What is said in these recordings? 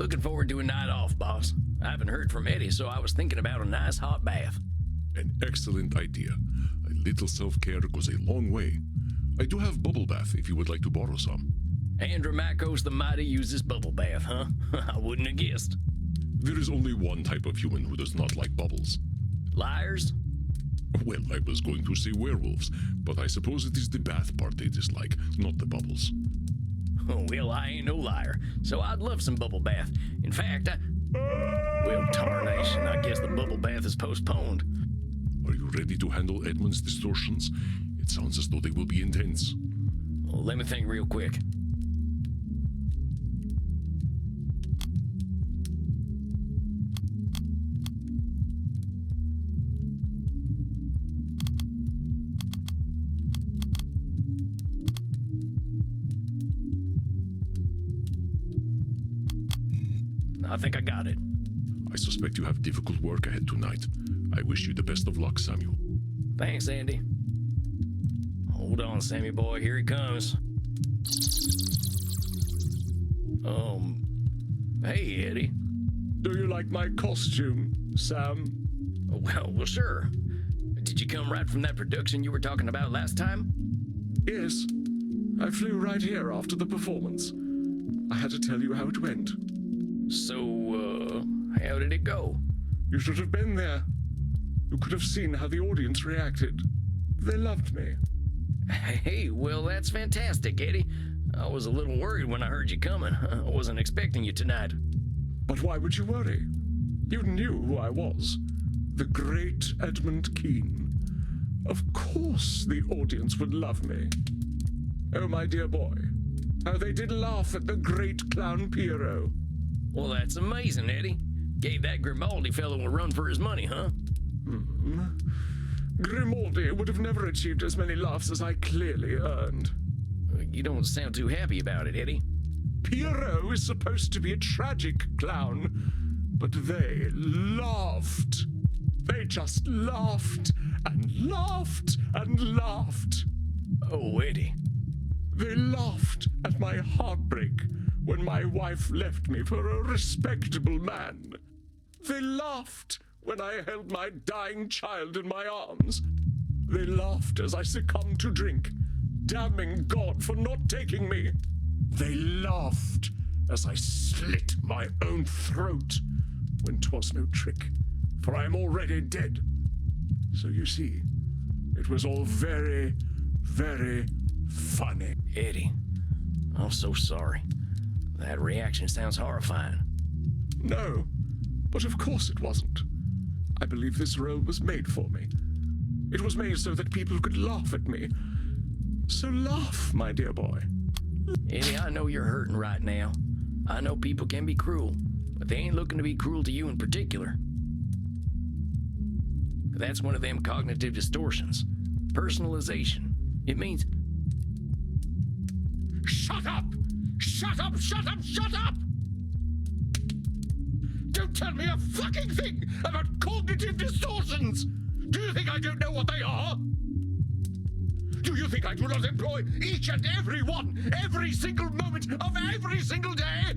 Looking forward to a night off, boss. I haven't heard from Eddie, so I was thinking about a nice hot bath. An excellent idea. A little self-care goes a long way. I do have bubble bath if you would like to borrow some. Andromachos the Mighty uses bubble bath, huh? I wouldn't have guessed. There is only one type of human who does not like bubbles. Liars? Well, I was going to say werewolves, but I suppose it is the bath part they dislike, not the bubbles. Oh, well, I ain't no liar, so I'd love some bubble bath. In fact, well, tarnation, I guess the bubble bath is postponed. Are you ready to handle Edmund's distortions? It sounds as though they will be intense. Well, let me think real quick. I think I got it. I suspect you have difficult work ahead tonight. I wish you the best of luck, Samuel. Thanks, Andy. Hold on, Sammy boy, here he comes. Hey, Eddie. Do you like my costume, Sam? Well, sure. Did you come right from that production you were talking about last time? Yes. I flew right here after the performance. I had to tell you how it went. So, how did it go? You should have been there. You could have seen how the audience reacted. They loved me. Hey, well, that's fantastic, Eddie. I was a little worried when I heard you coming. I wasn't expecting you tonight. But why would you worry? You knew who I was. The great Edmund Kean. Of course the audience would love me. Oh, my dear boy, how they did laugh at the great clown Piero. Well, that's amazing, Eddie. Gave that Grimaldi fellow a run for his money, huh? Grimaldi would have never achieved as many laughs as I clearly earned. You don't sound too happy about it, Eddie. Piero is supposed to be a tragic clown, but they laughed. They just laughed and laughed and laughed. Oh, Eddie. They laughed at my heartbreak when my wife left me for a respectable man. They laughed when I held my dying child in my arms. They laughed as I succumbed to drink, damning God for not taking me. They laughed as I slit my own throat when 'twas no trick, for I am already dead. So you see, it was all very, very funny. Eddie, I'm so sorry. That reaction sounds horrifying. No, but of course it wasn't. I believe this role was made for me. It was made so that people could laugh at me. So laugh, my dear boy. Eddie, I know you're hurting right now. I know people can be cruel, but they ain't looking to be cruel to you in particular. That's one of them cognitive distortions. Personalization. It means... Shut up! Shut up! Shut up! Shut up! Don't tell me a fucking thing about cognitive distortions! Do you think I don't know what they are? Do you think I do not employ each and every one, every single moment of every single day?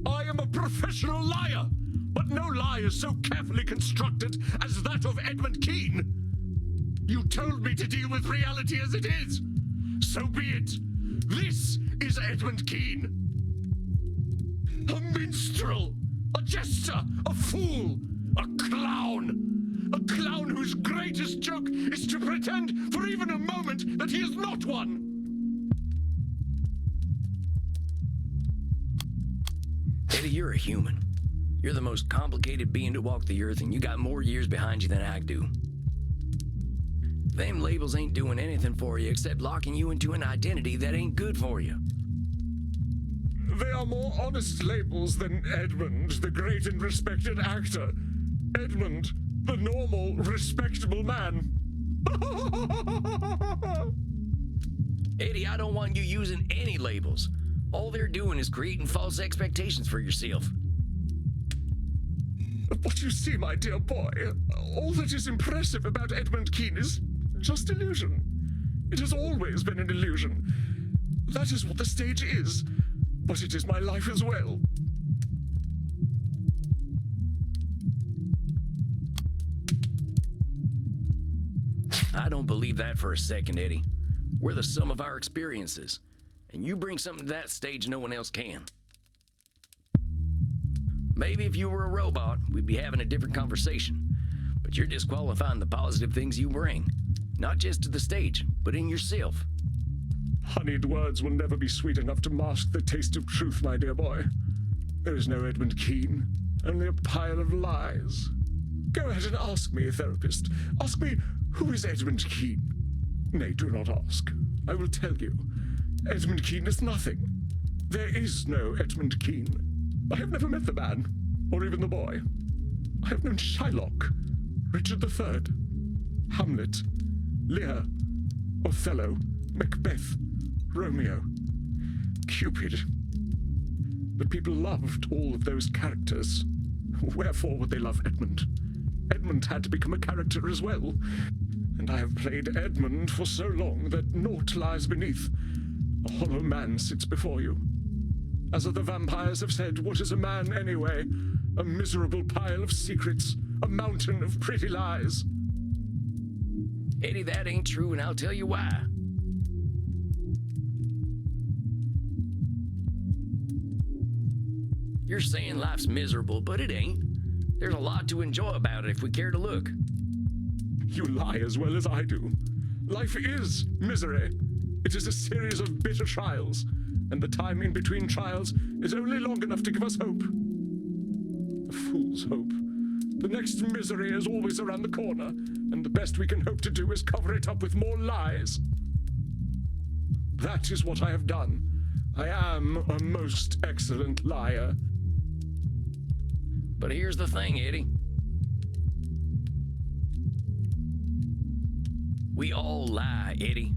I am a professional liar, but no lie is so carefully constructed as that of Edmund Kean. You told me to deal with reality as it is. So be it. This is Edmund Kean. A minstrel, a jester, a fool, a clown. A clown whose greatest joke is to pretend for even a moment that he is not one. Eddie, you're a human. You're the most complicated being to walk the earth, and you got more years behind you than I do. Them labels ain't doing anything for you except locking you into an identity that ain't good for you. They are more honest labels than Edmund, the great and respected actor. Edmund, the normal, respectable man. Eddie, I don't want you using any labels. All they're doing is creating false expectations for yourself. But you see, my dear boy, all that is impressive about Edmund Kean is just illusion. It has always been an illusion. That is what the stage is. but it is my life as well. I don't believe that for a second, Eddie. We're the sum of our experiences, and you bring something to that stage no one else can. Maybe if you were a robot, we'd be having a different conversation, but you're disqualifying the positive things you bring, not just to the stage, but in yourself. Honeyed words will never be sweet enough to mask the taste of truth, my dear boy. There is no Edmund Kean, only a pile of lies. Go ahead and ask me, therapist. Ask me, who is Edmund Kean? Nay, do not ask. I will tell you. Edmund Kean is nothing. There is no Edmund Kean. I have never met the man, or even the boy. I have known Shylock, Richard III, Hamlet, Lear, Othello, Macbeth, Romeo, Cupid. But people loved all of those characters. Wherefore would they love Edmund? Edmund had to become a character as well. And I have played Edmund for so long that naught lies beneath. A hollow man sits before you. As other vampires have said, what is a man anyway? A miserable pile of secrets, a mountain of pretty lies. Eddie, that ain't true, and I'll tell you why. You're saying life's miserable, but it ain't. There's a lot to enjoy about it if we care to look. You lie as well as I do. Life is misery. It is a series of bitter trials, and the time in between trials is only long enough to give us hope. A fool's hope. The next misery is always around the corner, and the best we can hope to do is cover it up with more lies. That is what I have done. I am a most excellent liar. But here's the thing, Eddie. We all lie, Eddie.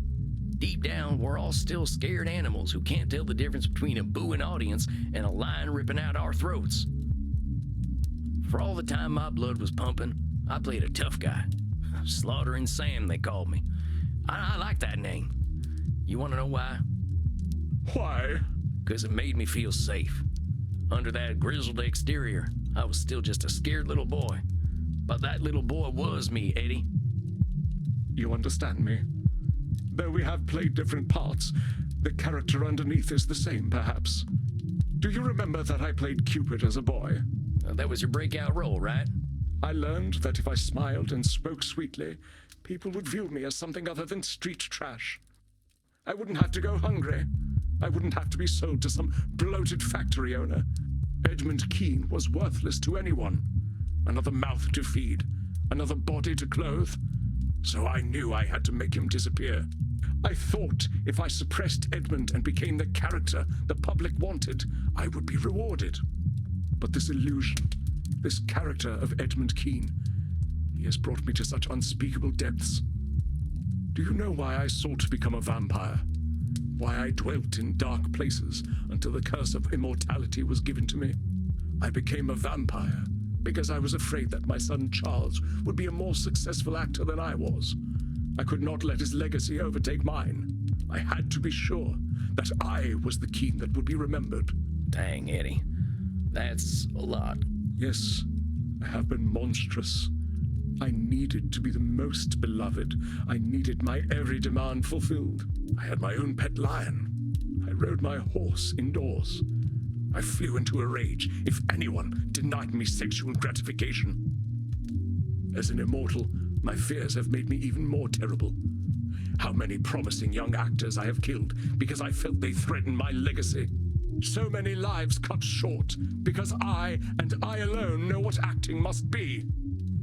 Deep down, we're all still scared animals who can't tell the difference between a booing audience and a lion ripping out our throats. For all the time my blood was pumping, I played a tough guy. Slaughtering Sam, they called me. I like that name. You want to know why? Why? Because it made me feel safe. Under that grizzled exterior, I was still just a scared little boy. But that little boy was me, Eddie. You understand me? Though we have played different parts, the character underneath is the same, perhaps. Do you remember that I played Cupid as a boy? That was your breakout role, right? I learned that if I smiled and spoke sweetly, people would view me as something other than street trash. I wouldn't have to go hungry. I wouldn't have to be sold to some bloated factory owner. Edmund Kean was worthless to anyone. Another mouth to feed, another body to clothe. So I knew I had to make him disappear. I thought if I suppressed Edmund and became the character the public wanted, I would be rewarded. But this illusion, this character of Edmund Kean, he has brought me to such unspeakable depths. Do you know why I sought to become a vampire? Why I dwelt in dark places until the curse of immortality was given to me? I became a vampire because I was afraid that my son Charles would be a more successful actor than I was. I could not let his legacy overtake mine. I had to be sure that I was the Kean that would be remembered. Dang, Eddie. That's a lot. Yes, I have been monstrous. I needed to be the most beloved. I needed my every demand fulfilled. I had my own pet lion. I rode my horse indoors. I flew into a rage if anyone denied me sexual gratification. As an immortal, my fears have made me even more terrible. How many promising young actors I have killed because I felt they threatened my legacy. So many lives cut short because I, and I alone, know what acting must be.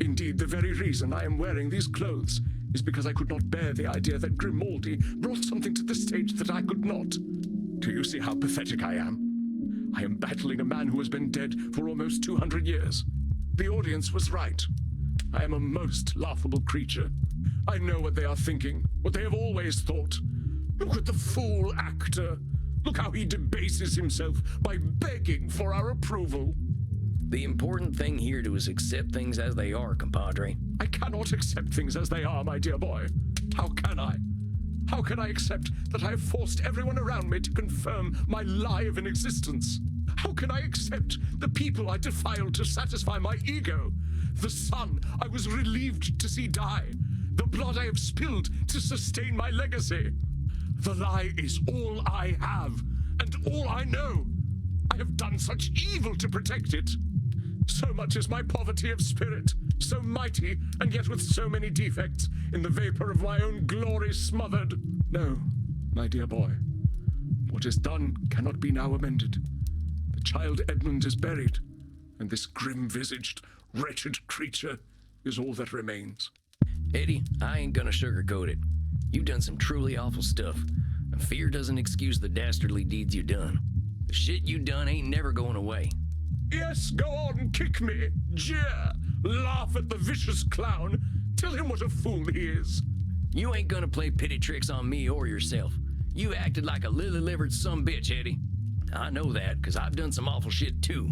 Indeed, the very reason I am wearing these clothes is because I could not bear the idea that Grimaldi brought something to the stage that I could not. Do you see how pathetic I am? I am battling a man who has been dead for almost 200 years. The audience was right. I am a most laughable creature. I know what they are thinking, what they have always thought. Look at the fool actor. Look how he debases himself by begging for our approval. The important thing here is accept things as they are, compadre. I cannot accept things as they are, my dear boy. How can I? How can I accept that I have forced everyone around me to confirm my lie of an existence? How can I accept the people I defiled to satisfy my ego? The son I was relieved to see die? The blood I have spilled to sustain my legacy? The lie is all I have, and all I know. I have done such evil to protect it. So much is my poverty of spirit, so mighty, and yet with so many defects, in the vapor of my own glory smothered. No, my dear boy, what is done cannot be now amended. The child Edmund is buried, and this grim-visaged, wretched creature is all that remains. Eddie, I ain't gonna sugarcoat it. You've done some truly awful stuff, and fear doesn't excuse the dastardly deeds you done. The shit you done ain't never going away. Yes, go on, kick me, jeer, laugh at the vicious clown, tell him what a fool he is. You ain't gonna play pity tricks on me or yourself. You acted like a lily-livered sumbitch, Eddie. I know that, cause I've done some awful shit too.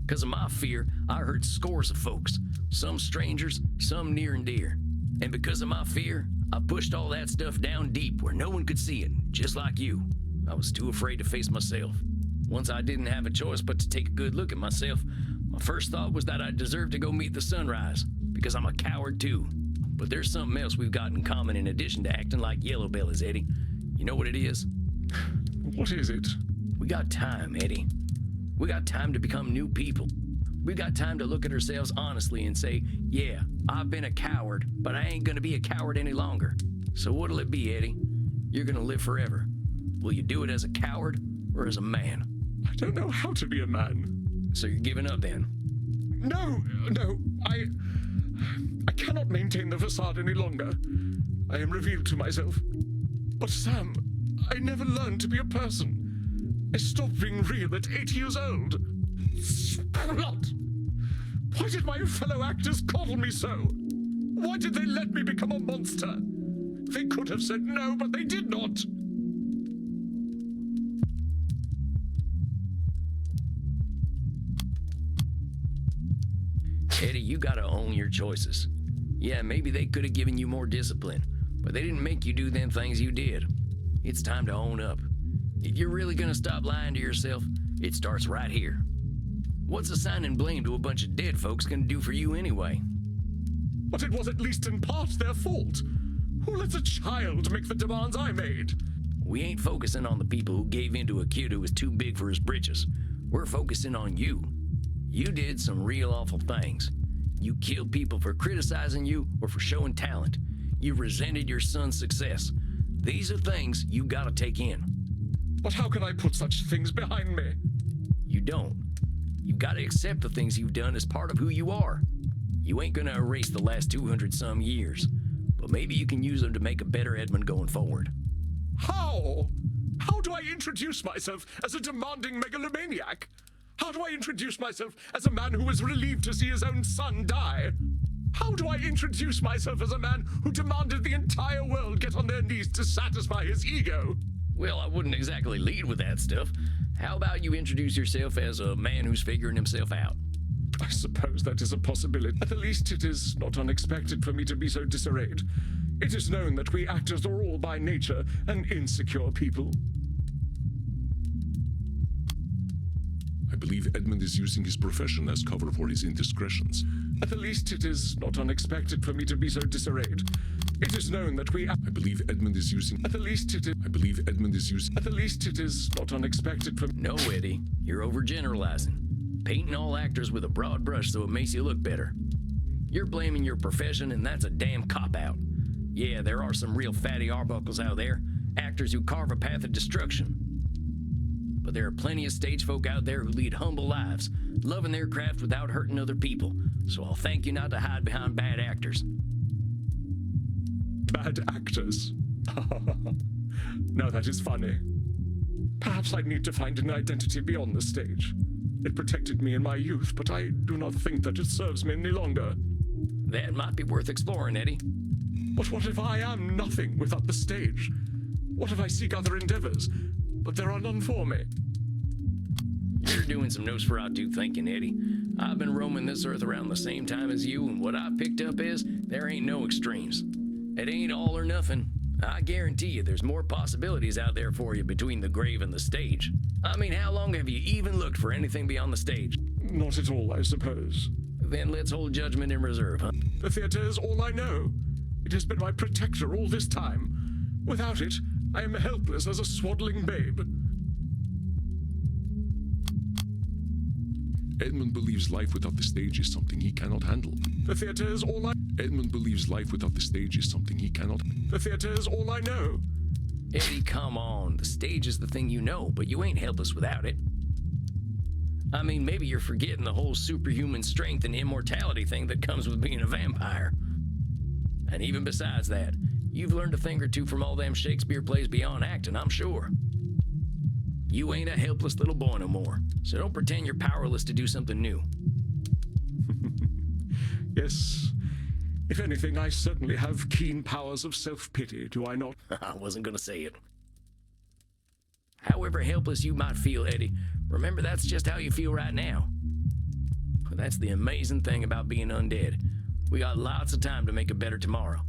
Cause of my fear, I hurt scores of folks, some strangers, some near and dear. And because of my fear, I pushed all that stuff down deep where no one could see it, just like you. I was too afraid to face myself. Once I didn't have a choice but to take a good look at myself, my first thought was that I deserved to go meet the sunrise, because I'm a coward too. But there's something else we've got in common in addition to acting like yellow bellies, Eddie. You know what it is? What is it? We got time, Eddie. We got time to become new people. We got time to look at ourselves honestly and say, yeah, I've been a coward, but I ain't gonna be a coward any longer. So what'll it be, Eddie? You're gonna live forever. Will you do it as a coward or as a man? I don't know how to be a man. So you're giving up then? No, I cannot maintain the facade any longer. I am revealed to myself. But Sam, I never learned to be a person. I stopped being real at 8 years old. Blood! Why did my fellow actors coddle me so? Why did they let me become a monster? They could have said no, but they did not. Eddie, you gotta own your choices. Yeah, maybe they could have given you more discipline, but they didn't make you do them things you did. It's time to own up. If you're really gonna stop lying to yourself, it starts right here. What's assigning blame to a bunch of dead folks gonna do for you anyway? But it was at least in part their fault. Who lets a child make the demands I made? We ain't focusing on the people who gave in to a kid who was too big for his britches. We're focusing on you. You did some real awful things. You killed people for criticizing you or for showing talent. You resented your son's success. These are things you gotta take in. But how can I put such things behind me? You don't. You gotta accept the things you've done as part of who you are. You ain't gonna erase the last 200 some years, but maybe you can use them to make a better Edmund going forward. How? How do I introduce myself as a demanding megalomaniac? How do I introduce myself as a man who was relieved to see his own son die? How do I introduce myself as a man who demanded the entire world get on their knees to satisfy his ego? Well, I wouldn't exactly lead with that stuff. How about you introduce yourself as a man who's figuring himself out? I suppose that is a possibility. At the least it is not unexpected for me to be so disarrayed. It is known that we actors are all by nature an insecure people. I believe Edmund is using his profession as cover for his indiscretions. At the least it is not unexpected for me to be so disarrayed. It is known that we... I believe Edmund is using... At the least it is... I believe Edmund is using... At the least it is not unexpected for... No, Eddie, you're overgeneralizing. Painting all actors with a broad brush so it makes you look better. You're blaming your profession, and that's a damn cop-out. Yeah, there are some real fatty arbuckles out there, actors who carve a path of destruction. But there are plenty of stage folk out there who lead humble lives, loving their craft without hurting other people. So I'll thank you not to hide behind bad actors. Bad actors? Now that is funny. Perhaps I need to find an identity beyond the stage. It protected me in my youth, but I do not think that it serves me any longer. That might be worth exploring, Eddie. But what if I am nothing without the stage? What if I seek other endeavors, but there are none for me? You're doing some Nosferatu thinking, Eddie. I've been roaming this earth around the same time as you, and what I've picked up is there ain't no extremes. It ain't all or nothing. I guarantee you there's more possibilities out there for you between the grave and the stage. I mean, how long have you even looked for anything beyond the stage? Not at all, I suppose. Then let's hold judgment in reserve, huh? The theater is all I know. It has been my protector all this time. Without it, I am helpless as a swaddling babe. Edmund believes life without the stage is something he cannot handle. The theater is all I... Edmund believes life without the stage is something he cannot... The theater is all I know. Eddie, come on. The stage is the thing you know, but you ain't helpless without it. I mean, maybe you're forgetting the whole superhuman strength and immortality thing that comes with being a vampire. And even besides that, you've learned a thing or two from all them Shakespeare plays beyond acting, I'm sure. You ain't a helpless little boy no more, so don't pretend you're powerless to do something new. Yes. If anything, I certainly have keen powers of self-pity, do I not? I wasn't gonna say it. However helpless you might feel, Eddie, remember that's just how you feel right now. That's the amazing thing about being undead. We got lots of time to make a better tomorrow.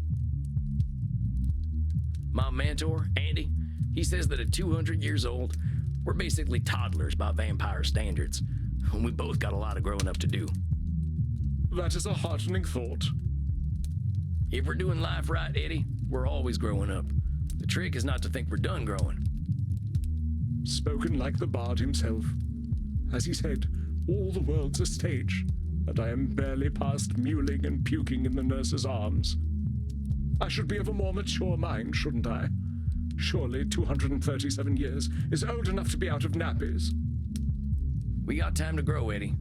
My mentor, Andy, he says that at 200 years old, we're basically toddlers by vampire standards. And we both got a lot of growing up to do. That is a heartening thought. If we're doing life right, Eddie, we're always growing up. The trick is not to think we're done growing. Spoken like the bard himself. As he said, all the world's a stage, and I am barely past mewling and puking in the nurse's arms. I should be of a more mature mind, shouldn't I? Surely 237 years is old enough to be out of nappies. We got time to grow, Eddie.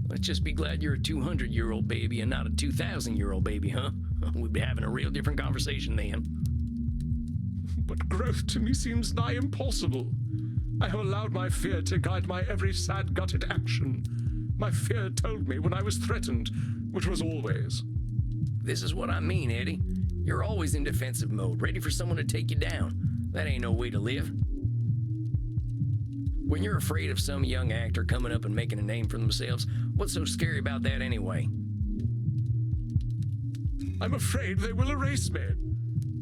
Let's just be glad you're a 200-year-old baby and not a 2,000-year-old baby, huh? We'd be having a real different conversation then. But growth to me seems nigh impossible. I have allowed my fear to guide my every sad-gutted action. My fear told me when I was threatened, which was always. This is what I mean, Eddie. You're always in defensive mode, ready for someone to take you down. That ain't no way to live. When you're afraid of some young actor coming up and making a name for themselves, what's so scary about that anyway? I'm afraid they will erase me.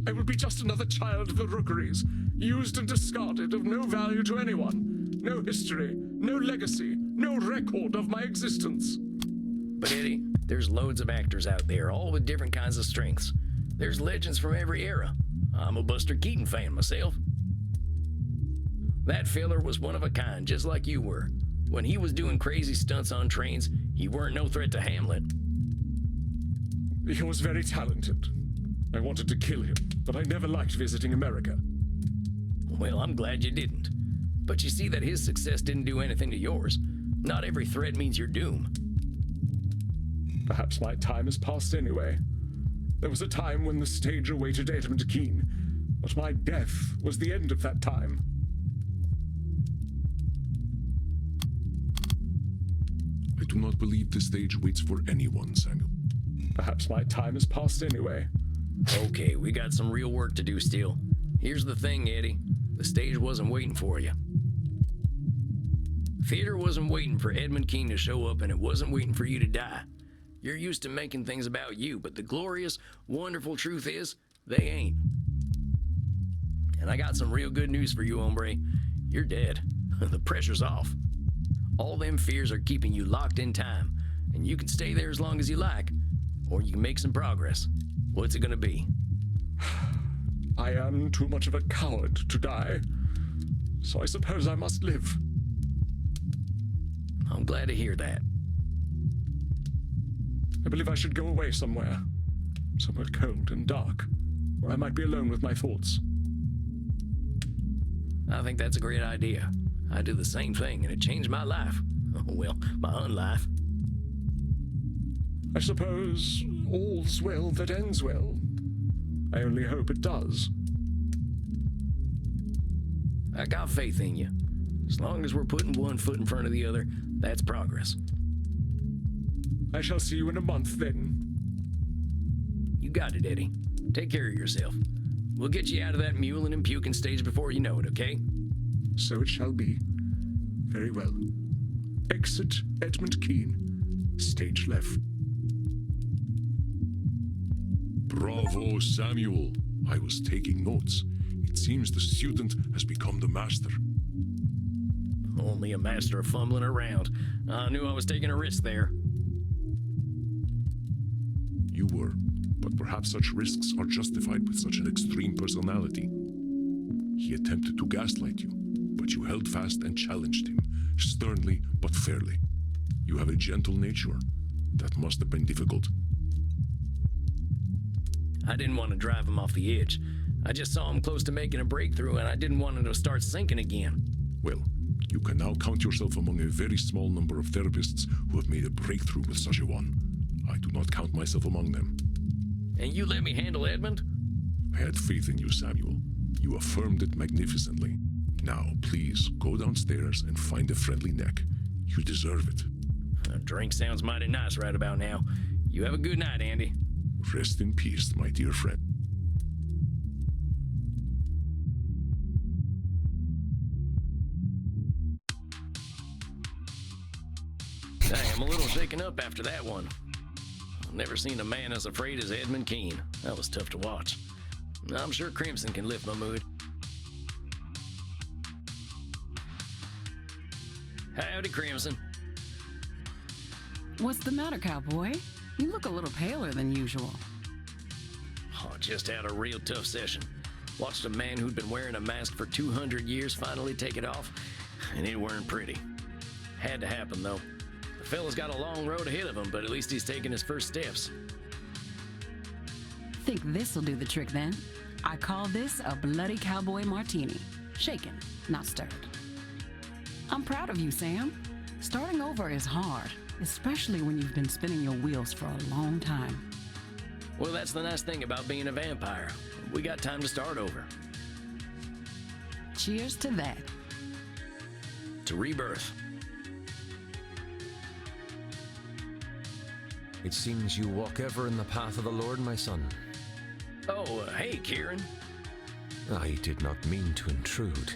I will be just another child of the rookeries, used and discarded, of no value to anyone. No history, no legacy, no record of my existence. But Eddie, there's loads of actors out there, all with different kinds of strengths. There's legends from every era. I'm a Buster Keaton fan myself. That fella was one of a kind, just like you were. When he was doing crazy stunts on trains, he weren't no threat to Hamlet. He was very talented. I wanted to kill him, but I never liked visiting America. Well, I'm glad you didn't. But you see that his success didn't do anything to yours. Not every threat means your doom. Perhaps my time has passed anyway. There was a time when the stage awaited Edmund Kean, but my death was the end of that time. I do not believe the stage waits for anyone, Samuel. Perhaps my time has passed anyway. Okay, we got some real work to do still. Here's the thing, Eddie. The stage wasn't waiting for you. Theater wasn't waiting for Edmund Kean to show up, and it wasn't waiting for you to die. You're used to making things about you, but the glorious, wonderful truth is, they ain't. And I got some real good news for you, hombre. You're dead. The pressure's off. All them fears are keeping you locked in time, and you can stay there as long as you like, or you can make some progress. What's it gonna be? I am too much of a coward to die, so I suppose I must live. I'm glad to hear that. I believe I should go away somewhere cold and dark, where I might be alone with my thoughts. I think that's a great idea. I do the same thing, and it changed my life. Well, my unlife. I suppose all's well that ends well. I only hope it does. I got faith in you. As long as we're putting one foot in front of the other, that's progress. I shall see you in a month then. You got it, Eddie. Take care of yourself. We'll get you out of that mewling and puking stage before you know it, okay? So it shall be. Very well. Exit Edmund Kean. Stage left. Bravo, Samuel. I was taking notes. It seems the student has become the master. Only a master of fumbling around. I knew I was taking a risk there. You were, but perhaps such risks are justified with such an extreme personality. He attempted to gaslight you, but you held fast and challenged him, sternly but fairly. You have a gentle nature. That must have been difficult. I didn't want to drive him off the edge. I just saw him close to making a breakthrough, and I didn't want him to start sinking again. Well, you can now count yourself among a very small number of therapists who have made a breakthrough with such a one. I do not count myself among them. And you let me handle Edmund? I had faith in you, Samuel. You affirmed it magnificently. Now, please, go downstairs and find a friendly neck. You deserve it. A drink sounds mighty nice right about now. You have a good night, Andy. Rest in peace, my dear friend. I'm a little shaken up after that one. I've never seen a man as afraid as Edmund Keene. That was tough to watch. I'm sure Crimson can lift my mood. Howdy, Crimson. What's the matter, cowboy? You look a little paler than usual. Oh, just had a real tough session. Watched a man who'd been wearing a mask for 200 years finally take it off, and it weren't pretty. Had to happen, though. The fella's got a long road ahead of him, but at least he's taking his first steps. Think this'll do the trick then? I call this a bloody cowboy martini. Shaken, not stirred. I'm proud of you, Sam. Starting over is hard, especially when you've been spinning your wheels for a long time. Well, that's the nice thing about being a vampire. We got time to start over. Cheers to that. To rebirth. It seems you walk ever in the path of the Lord, my son. Oh, hey, Kieran. I did not mean to intrude.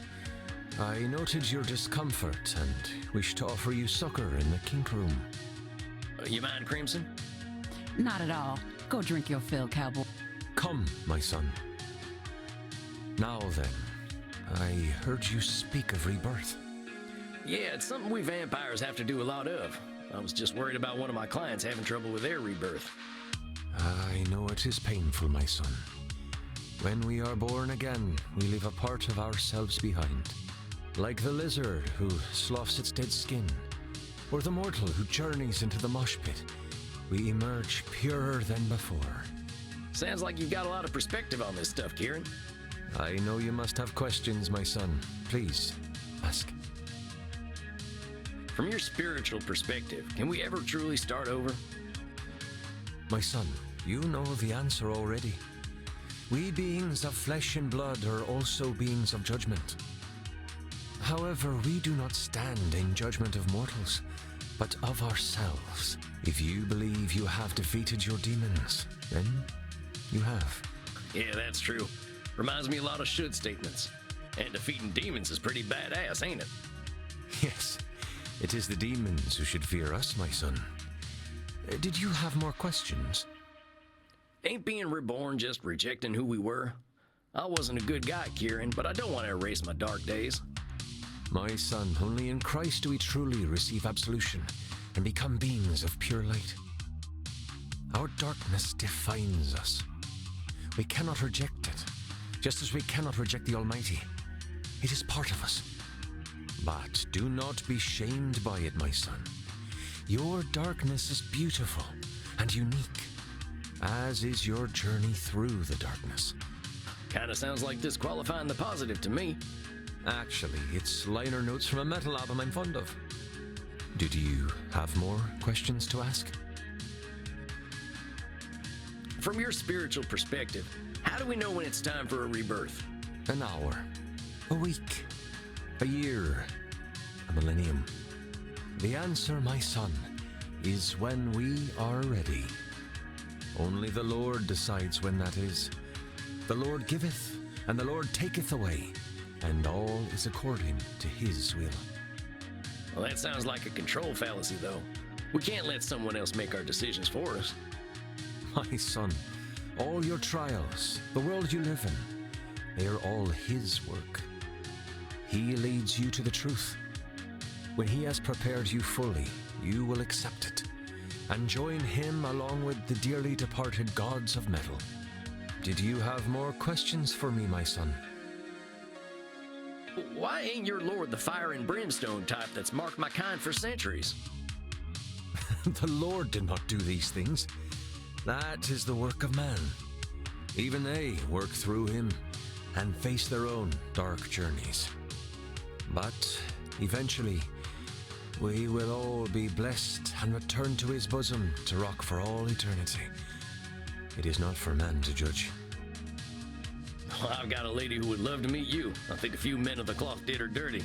I noted your discomfort and wish to offer you succor in the kink room. You mind, Crimson? Not at all. Go drink your fill, cowboy. Come, my son. Now then, I heard you speak of rebirth. Yeah, it's something we vampires have to do a lot of. I was just worried about one of my clients having trouble with their rebirth. I know it is painful, my son. When we are born again, we leave a part of ourselves behind. Like the lizard who sloughs its dead skin, or the mortal who journeys into the mosh pit, we emerge purer than before. Sounds like you've got a lot of perspective on this stuff, Kieran. I know you must have questions, my son. Please, ask. From your spiritual perspective, can we ever truly start over? My son, you know the answer already. We beings of flesh and blood are also beings of judgment. However, we do not stand in judgment of mortals, but of ourselves. If you believe you have defeated your demons, then you have. Yeah, that's true. Reminds me a lot of should statements. And defeating demons is pretty badass, ain't it? Yes, it is the demons who should fear us, my son. Did you have more questions? Ain't being reborn just rejecting who we were? I wasn't a good guy, Kieran, but I don't want to erase my dark days. My son, only in Christ do we truly receive absolution and become beings of pure light. Our darkness defines us. We cannot reject it, just as we cannot reject the Almighty. It is part of us. But do not be shamed by it, my son. Your darkness is beautiful and unique, as is your journey through the darkness. Kinda sounds like disqualifying the positive to me. Actually, it's liner notes from a metal album I'm fond of. Did you have more questions to ask? From your spiritual perspective, how do we know when it's time for a rebirth? An hour, a week, a year, a millennium. The answer, my son, is when we are ready. Only the Lord decides when that is. The Lord giveth, and the Lord taketh away, and all is according to his will. Well, that sounds like a control fallacy, though. We can't let someone else make our decisions for us. My son, All your trials, the world you live in, they are all His work. He leads you to the truth. When He has prepared you fully, you will accept it and join Him along with the dearly departed gods of metal. Did you have more questions for me, my son? Why ain't your lord the fire and brimstone type that's marked my kind for centuries? The Lord did not do these things. That is the work of man. Even they work through Him and face their own dark journeys. But eventually, we will all be blessed and return to His bosom to rock for all eternity. It is not for man to judge. Well, I've got a lady who would love to meet you. I think a few men of the cloth did her dirty.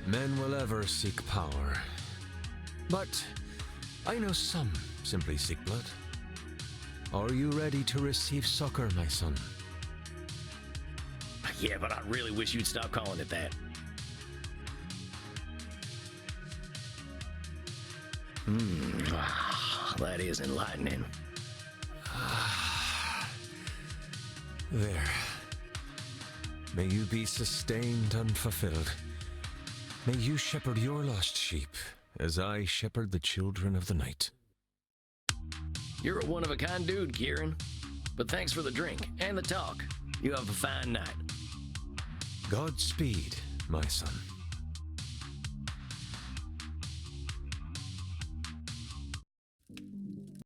Men will ever seek power. But I know some simply seek blood. Are you ready to receive succor, my son? Yeah, but I really wish you'd stop calling it that. That is enlightening. There. May you be sustained and fulfilled. May you shepherd your lost sheep as I shepherd the children of the night. You're a one-of-a-kind dude, Kieran. But thanks for the drink and the talk. You have a fine night. Godspeed, my son.